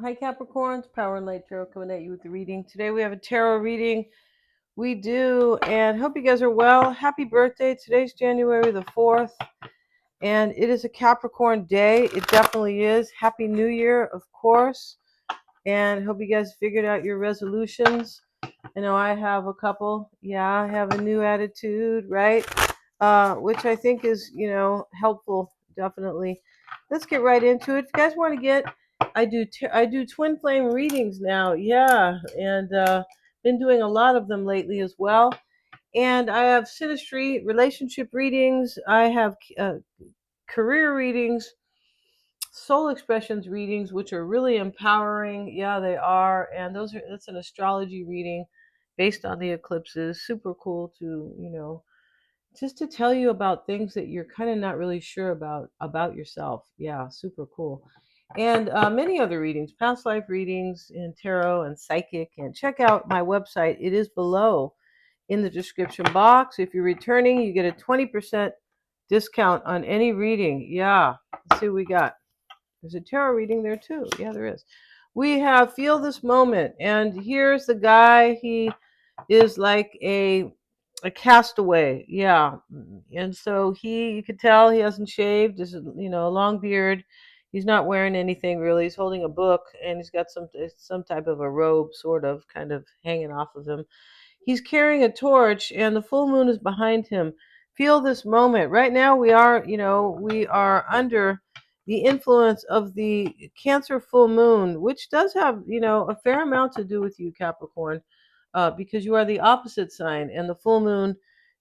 Hi Capricorns, Power and Light Tarot coming at you with the reading. Today we have a tarot reading. We do, and hope you guys are well. Happy birthday. Today's January the 4th, and it is a Capricorn day. It definitely is. Happy New Year, of course, and hope you guys figured out your resolutions. I know I have a couple. Yeah, I have a new attitude, right? Which I think is, helpful, definitely. Let's get right into it. If you guys want to get, I do twin flame readings now. Yeah, and been doing a lot of them lately as well. And I have Synastry relationship readings. I have career readings, soul expressions readings, which are really empowering. Yeah, they are. And that's an astrology reading based on the eclipses. Super cool to, just to tell you about things that you're kind of not really sure about yourself. Yeah, super cool. And many other readings, past life readings in tarot and psychic. And check out my website. It is below in the description box. If you're returning, you get a 20% discount on any reading. Yeah, let's see what we got. There's a tarot reading there too. Yeah, there is. We have Feel This Moment. And here's the guy. He is like a castaway. Yeah. And so you could tell he hasn't shaved. This is, a long beard. He's not wearing anything really. He's holding a book and he's got some type of a robe sort of kind of hanging off of him. He's carrying a torch and the full moon is behind him. Feel this moment. Right now we are under the influence of the Cancer full moon, which does have, a fair amount to do with you, Capricorn, because you are the opposite sign and the full moon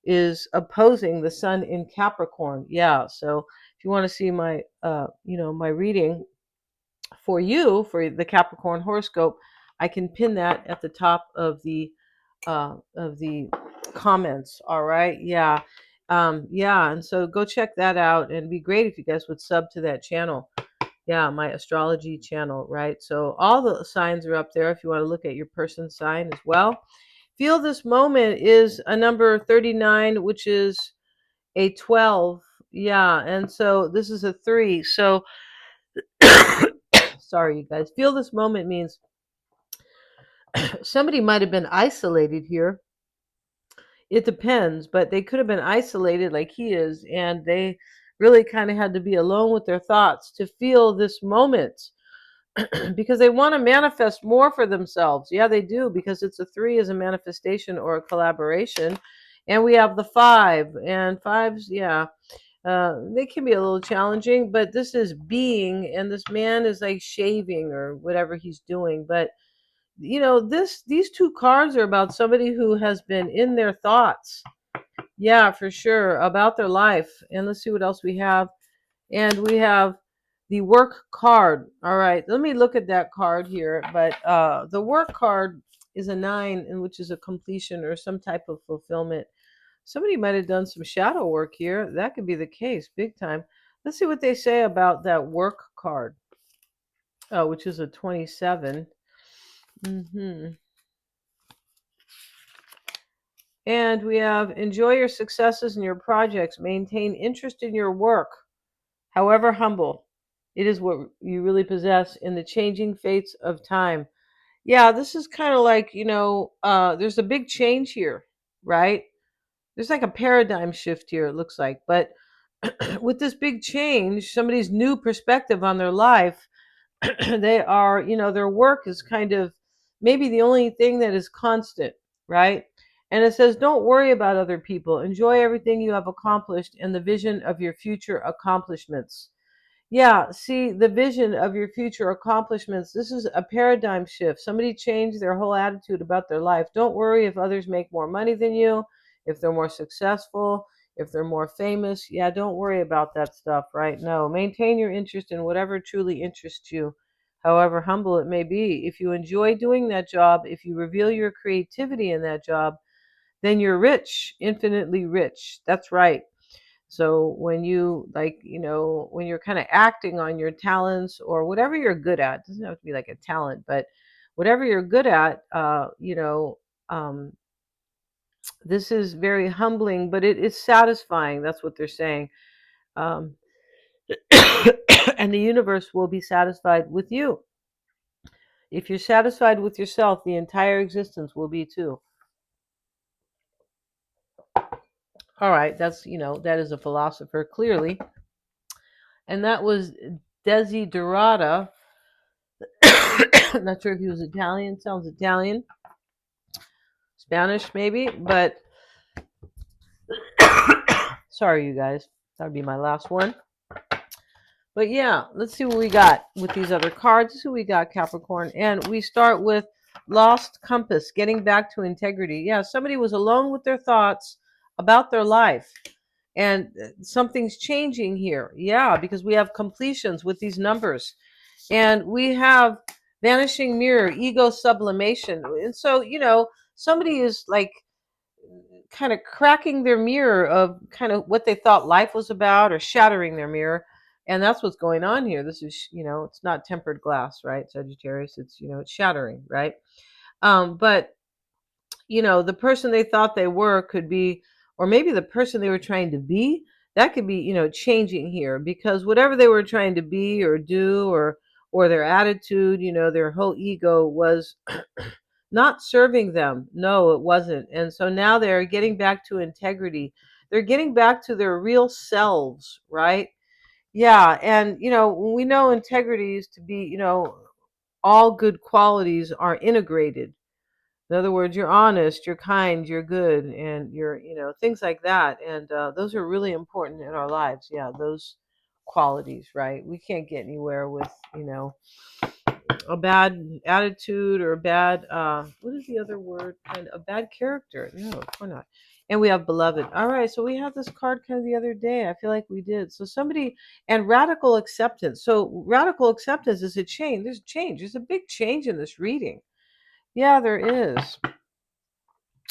is opposing the sun in Capricorn. Yeah. So if you want to see my reading for you, for the Capricorn horoscope, I can pin that at the top of the comments. All right. Yeah. Yeah. And so go check that out. And it'd be great if you guys would sub to that channel. Yeah, my astrology channel, right? So all the signs are up there if you want to look at your person sign as well. Feel This Moment is a number 39, which is a 12. Yeah. And so this is a 3. So sorry, you guys. Feel This Moment means somebody might have been isolated here. It depends, but they could have been isolated like he is, and they really kind of had to be alone with their thoughts to feel this moment because they want to manifest more for themselves. Yeah, they do, because it's a 3 as a manifestation or a collaboration. And we have the 5, and 5s, yeah, they can be a little challenging, but this is being, and this man is like shaving or whatever he's doing. But these two cards are about somebody who has been in their thoughts. Yeah, for sure, about their life. And let's see what else we have. And we have the work card. All right, let me look at that card here. But the work card is a 9, in which is a completion or some type of fulfillment. Somebody might have done some shadow work here. That could be the case, big time. Let's see what they say about that work card, which is a 27. And we have enjoy your successes in your projects. Maintain interest in your work, however humble. It is what you really possess in the changing fates of time. Yeah, this is kind of like, there's a big change here, right? There's like a paradigm shift here, it looks like. But with this big change, somebody's new perspective on their life, they are, their work is kind of maybe the only thing that is constant, right? And it says, don't worry about other people. Enjoy everything you have accomplished and the vision of your future accomplishments. Yeah, see, the vision of your future accomplishments. This is a paradigm shift. Somebody changed their whole attitude about their life. Don't worry if others make more money than you, if they're more successful, if they're more famous. Yeah, don't worry about that stuff, right? No, maintain your interest in whatever truly interests you, however humble it may be. If you enjoy doing that job, if you reveal your creativity in that job, then you're rich, infinitely rich. That's right. So when you when you're kind of acting on your talents or whatever you're good at, it doesn't have to be like a talent, but whatever you're good at, this is very humbling, but it is satisfying. That's what they're saying. Um, and the universe will be satisfied with you. If you're satisfied with yourself, the entire existence will be too. All right, that's, that is a philosopher, clearly. And that was Desiderata. Not sure if he was Italian, sounds Italian, Spanish maybe, but sorry, you guys. That'll be my last one. But yeah, let's see what we got with these other cards. This is who we got, Capricorn. And we start with Lost Compass, getting back to integrity. Yeah, somebody was alone with their thoughts about their life. And something's changing here. Yeah, because we have completions with these numbers. And we have vanishing mirror, ego sublimation. And so, somebody is like kind of cracking their mirror of kind of what they thought life was about, or shattering their mirror. And that's what's going on here. This is, it's not tempered glass, right, Sagittarius? It's, it's shattering, right? But the person they thought they were could be, or maybe the person they were trying to be, that could be, changing here, because whatever they were trying to be or do, or their attitude, their whole ego was not serving them. No, it wasn't. And so now they're getting back to integrity. They're getting back to their real selves, right? Yeah. And, we know integrity is to be, all good qualities are integrated. In other words, you're honest, you're kind, you're good, and you're, things like that. And those are really important in our lives. Yeah, those qualities, right? We can't get anywhere with, a bad attitude, or a bad, what is the other word? Kind of a bad character. No, we're not. And we have beloved. All right, so we had this card kind of the other day. I feel like we did. So somebody, and radical acceptance. So radical acceptance is a change. There's change. There's a big change in this reading. Yeah, there is.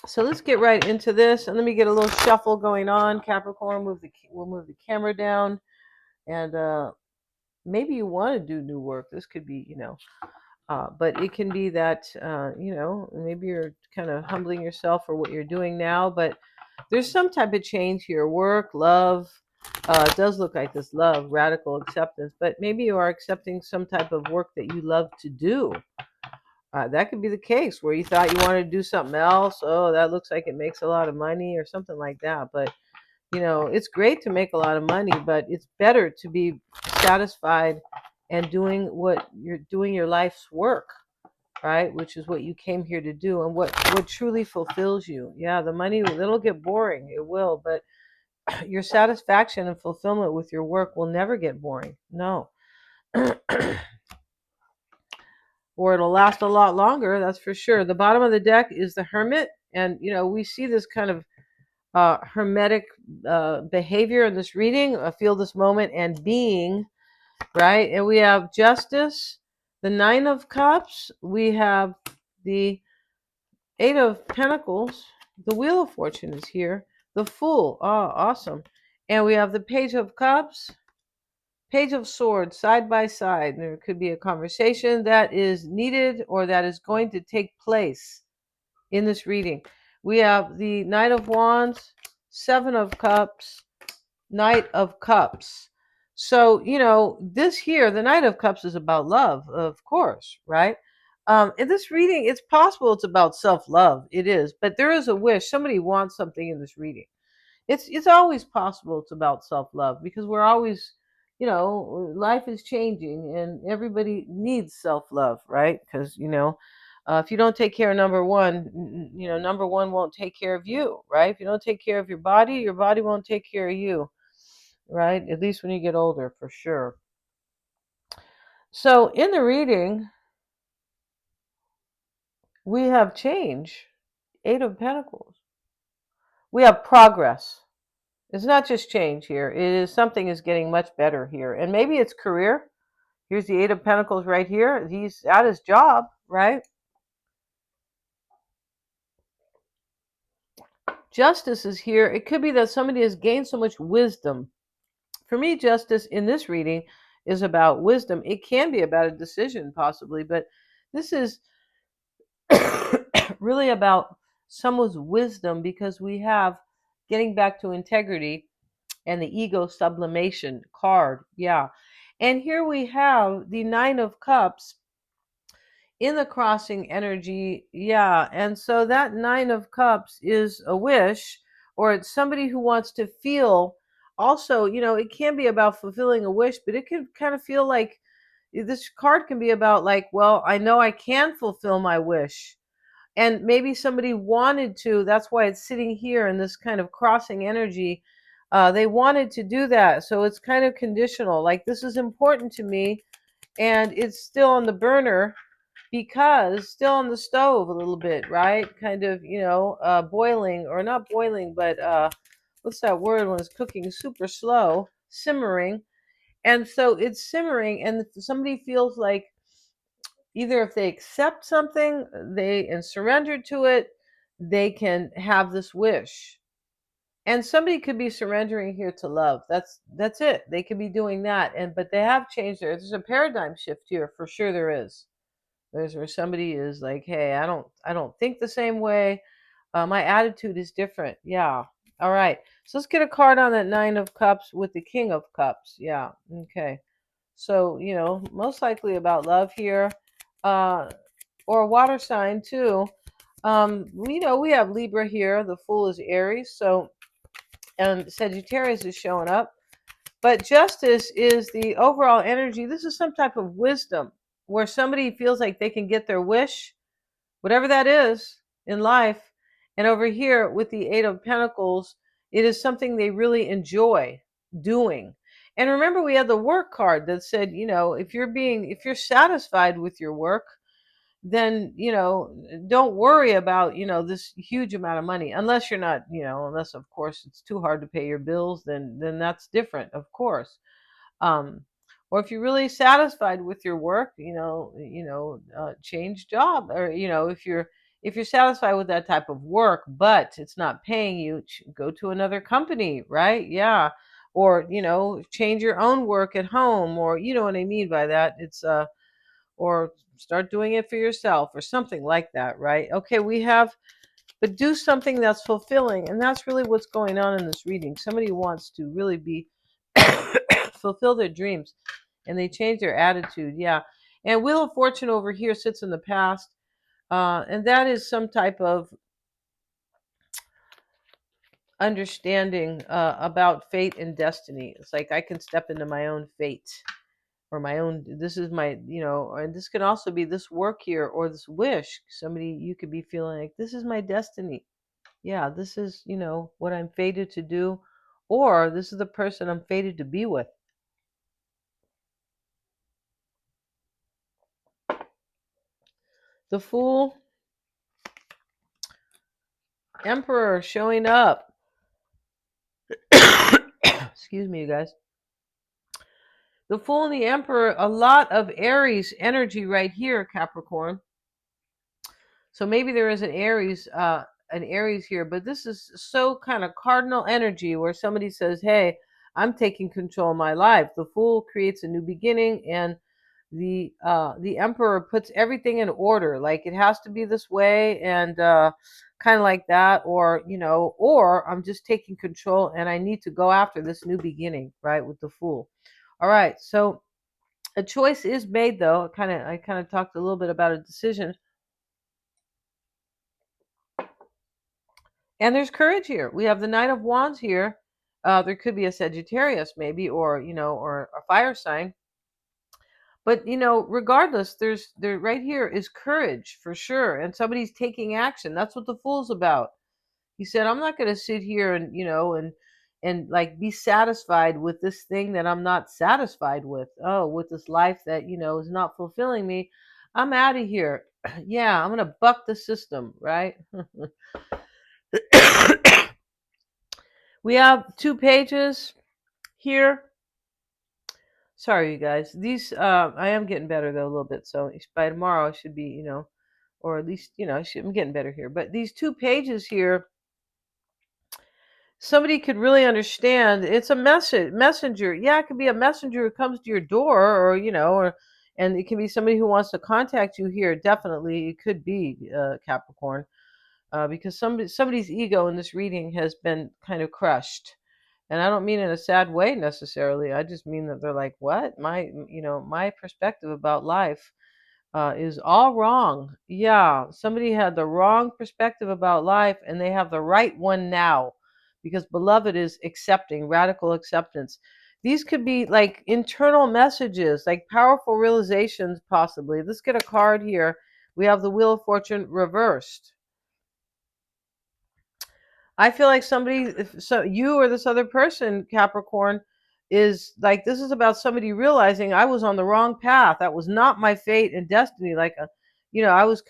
So let's get right into this, and let me get a little shuffle going on. Capricorn, we'll move the camera down, and maybe you want to do new work. This could be, but it can be that maybe you're kind of humbling yourself for what you're doing now, but there's some type of change here. Work, love. It does look like this: love, radical acceptance, but maybe you are accepting some type of work that you love to do. That could be the case, where you thought you wanted to do something else. Oh, that looks like it makes a lot of money, or something like that. But, it's great to make a lot of money, but it's better to be satisfied and doing your life's work, right? Which is what you came here to do, and what truly fulfills you. Yeah, the money, it'll get boring. It will, but your satisfaction and fulfillment with your work will never get boring. No. Or it'll last a lot longer, that's for sure. The bottom of the deck is the Hermit, and we see this kind of hermetic behavior in this reading. Feel this moment and being, right? And we have Justice, the Nine of Cups, we have the Eight of Pentacles, the Wheel of Fortune is here, the Fool, oh, awesome, and we have the Page of Cups, Page of Swords, side by side. There could be a conversation that is needed, or that is going to take place in this reading. We have the Knight of Wands, Seven of Cups, Knight of Cups. So, this here, the Knight of Cups, is about love, of course, right? In this reading, it's possible it's about self-love. It is, but there is a wish. Somebody wants something in this reading. It's always possible it's about self-love, because we're always, life is changing, and everybody needs self-love, right? Because if you don't take care of number one, number one won't take care of you, right? If you don't take care of your body won't take care of you, right? At least when you get older, for sure. So in the reading, we have change, Eight of Pentacles. We have progress. It's not just change here. It is, something is getting much better here. And maybe it's career. Here's the Eight of Pentacles right here. He's at his job, right? Justice is here. It could be that somebody has gained so much wisdom. For me, justice in this reading is about wisdom. It can be about a decision, possibly, but this is really about someone's wisdom, because we have getting back to integrity and the ego sublimation card. Yeah. And here we have the Nine of Cups. in the crossing energy. Yeah. And so that Nine of Cups is a wish, or it's somebody who wants to feel. Also, it can be about fulfilling a wish, but it can kind of feel like this card can be about, like, well, I know I can fulfill my wish. And maybe somebody wanted to, that's why it's sitting here in this kind of crossing energy. They wanted to do that. So it's kind of conditional, like, this is important to me, and it's still on the burner, because still on the stove a little bit, right? Kind of, boiling, or not boiling, but what's that word when it's cooking super slow? Simmering. And so it's simmering, and somebody feels like either if they accept something, they and surrender to it, they can have this wish. And somebody could be surrendering here to love. That's it. They could be doing that. And but they have changed there's a paradigm shift here, for sure there is. There's where somebody is like, hey, I don't think the same way. My attitude is different. Yeah. All right. So let's get a card on that Nine of Cups with the King of Cups. Yeah. Okay. So, most likely about love here, uh, or a water sign too. We have Libra here. The Fool is Aries. So, and Sagittarius is showing up. But Justice is the overall energy. This is some type of wisdom where somebody feels like they can get their wish, whatever that is in life. And over here with the Eight of Pentacles, it is something they really enjoy doing. And remember, we had the work card that said, if you're satisfied with your work, then, don't worry about, this huge amount of money, unless you're not, unless of course it's too hard to pay your bills, then that's different, of course. um, or if you're really satisfied with your work, change job, or if you're satisfied with that type of work, but it's not paying you, go to another company, right? Yeah. Or change your own work at home, or you know what I mean by that. It's or start doing it for yourself, or something like that, right? Okay, but do something that's fulfilling, and that's really what's going on in this reading. Somebody wants to really be fulfill their dreams, and they change their attitude. Yeah. And Wheel of Fortune over here sits in the past, and that is some type of understanding about fate and destiny. It's like I can step into my own fate, or my own, this is my, and this can also be this work here, or this wish. Somebody, you could be feeling like, this is my destiny. Yeah, this is, what I'm fated to do, or this is the person I'm fated to be with. The Fool, Emperor showing up. Excuse me, you guys. The Fool and the Emperor, a lot of Aries energy right here, Capricorn. So maybe there is an Aries here, but this is so kind of cardinal energy where somebody says, "Hey, I'm taking control of my life." The Fool creates a new beginning, and the Emperor puts everything in order. Like, it has to be this way, and kind of like that, or I'm just taking control, and I need to go after this new beginning, right? With the Fool. All right, so a choice is made, though. I kind of talked a little bit about a decision. And there's courage here. We have the Knight of Wands here. There could be a Sagittarius, maybe, or a fire sign. But regardless, there right here is courage for sure, and somebody's taking action. That's what the Fool's about. He said, "I'm not going to sit here and like be satisfied with this thing that I'm not satisfied with. Oh, with this life that is not fulfilling me. I'm out of here. Yeah, I'm going to buck the system, right?" We have 2 pages here. Sorry, you guys. These I am getting better though a little bit. So by tomorrow I should be, or at least I'm getting better here. But these 2 pages here, somebody could really understand. It's a messenger. Yeah, it could be a messenger who comes to your door, and it can be somebody who wants to contact you here. Definitely, it could be Capricorn, because somebody's ego in this reading has been kind of crushed. And I don't mean in a sad way necessarily. I just mean that they're like, what? My perspective about life is all wrong. Yeah, somebody had the wrong perspective about life and they have the right one now because beloved is accepting, radical acceptance. These could be like internal messages, like powerful realizations, possibly. Let's get a card here. We have the Wheel of Fortune reversed. I feel like somebody, so you or this other person, Capricorn, is like this is about somebody realizing I was on the wrong path. That was not my fate and destiny. Like, I was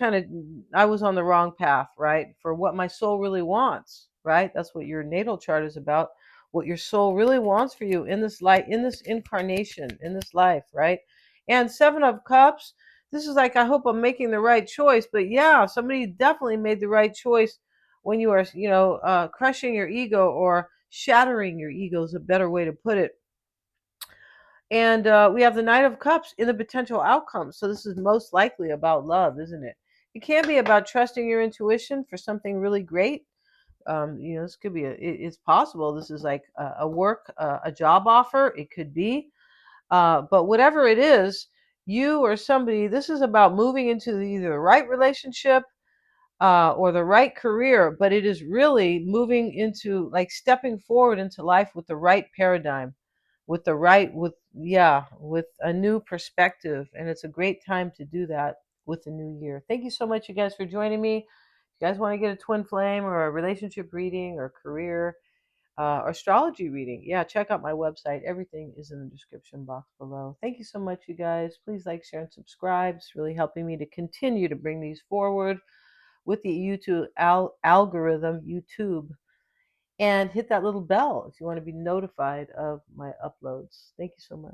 on the wrong path, right? For what my soul really wants, right? That's what your natal chart is about. What your soul really wants for you in this life, in this incarnation, in this life, right? And Seven of Cups. This is like I hope I'm making the right choice, but yeah, somebody definitely made the right choice when you are, crushing your ego or shattering your ego is a better way to put it. And we have the Knight of Cups in the potential outcomes. So this is most likely about love, isn't it? It can be about trusting your intuition for something really great. This could be it's possible. This is like a work, a job offer. It could be, but whatever it is, you or somebody. This is about moving into either the right relationship or the right career, but it is really moving into like stepping forward into life with the right paradigm, with the right, with a new perspective. And it's a great time to do that with the new year. Thank you so much, you guys, for joining me. If you guys want to get a twin flame or a relationship reading or career or astrology reading, yeah, check out my website. Everything is in the description box below. Thank you so much, you guys. Please like, share, and subscribe. It's really helping me to continue to bring these forward with the YouTube algorithm, YouTube, and hit that little bell if you want to be notified of my uploads. Thank you so much.